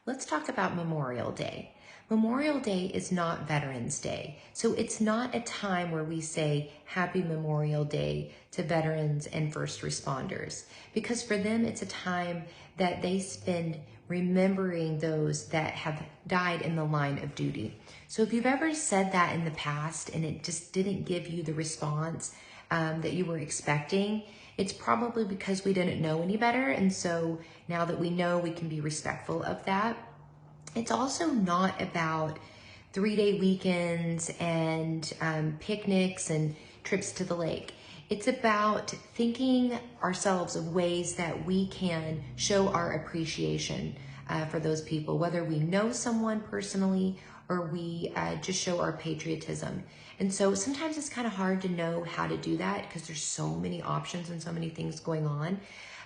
Let's talk about Memorial Day. Memorial Day is not Veterans Day, so it's not a time where we say Happy Memorial Day to veterans and first responders, because for them it's a time that they spend remembering those that have died in the line of duty. So if you've ever said that in the past and it just didn't give you the response that you were expecting, it's probably because we didn't know any better. And so now that we know, we can be respectful of that. It's also not about 3-day weekends and picnics and trips to the lake. It's about thinking ourselves of ways that we can show our appreciation for those people, whether we know someone personally or we just show our patriotism. And so sometimes it's kind of hard to know how to do that because there's so many options and so many things going on.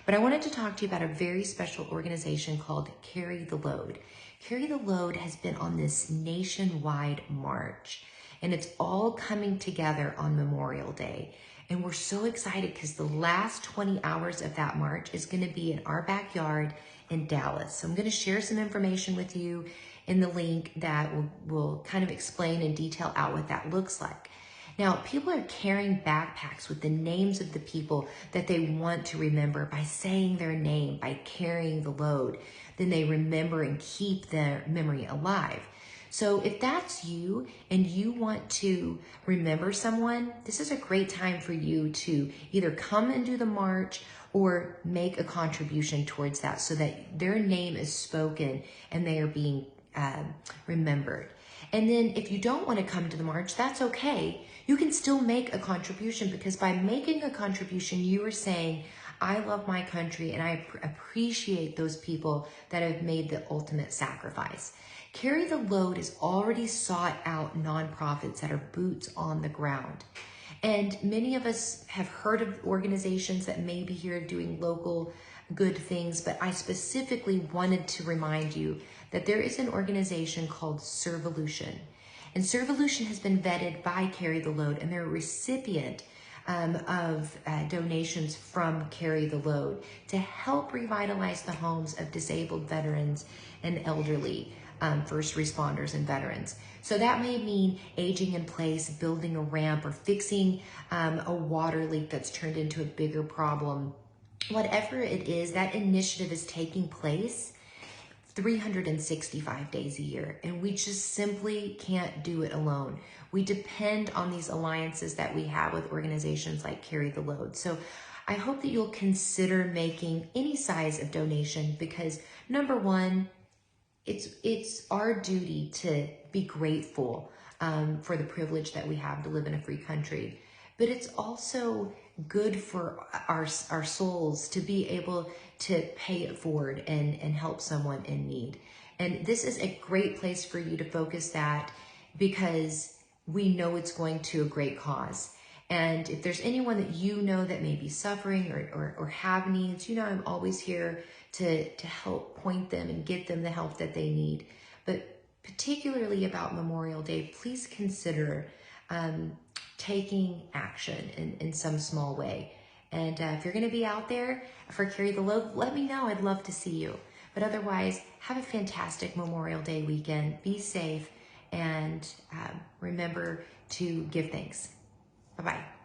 But I wanted to talk to you about a very special organization called Carry the Load. Carry the Load has been on this nationwide march, and it's all coming together on Memorial Day. And we're so excited because the last 20 hours of that march is going to be in our backyard in Dallas. So I'm going to share some information with you in the link that will kind of explain and detail out what that looks like. Now, people are carrying backpacks with the names of the people that they want to remember by saying their name, by carrying the load. Then they remember and keep their memory alive. So if that's you and you want to remember someone, this is a great time for you to either come and do the march or make a contribution towards that so that their name is spoken and they are being remembered. And then if you don't want to come to the march, that's okay. You can still make a contribution, because by making a contribution, you are saying, I love my country and I appreciate those people that have made the ultimate sacrifice. Carry the Load is already sought out nonprofits that are boots on the ground. And many of us have heard of organizations that may be here doing local good things, but I specifically wanted to remind you that there is an organization called Servolution. And Servolution has been vetted by Carry the Load, and they're a recipient of donations from Carry the Load to help revitalize the homes of disabled veterans and elderly first responders and veterans. So that may mean aging in place, building a ramp, or fixing a water leak that's turned into a bigger problem. Whatever it is, that initiative is taking place 365 days a year, and we just simply can't do it alone. We depend on these alliances that we have with organizations like Carry the Load. So I hope that you'll consider making any size of donation, because number one, it's our duty to be grateful for the privilege that we have to live in a free country. But it's also good for our souls to be able to pay it forward and help someone in need. And this is a great place for you to focus that, because we know it's going to a great cause. And if there's anyone that you know that may be suffering or have needs, you know I'm always here to help point them and get them the help that they need. But particularly about Memorial Day, please consider taking action in some small way. And if you're going to be out there for Carry the Load, let me know. I'd love to see you. But otherwise, have a fantastic Memorial Day weekend. Be safe, and remember to give thanks. Bye-bye.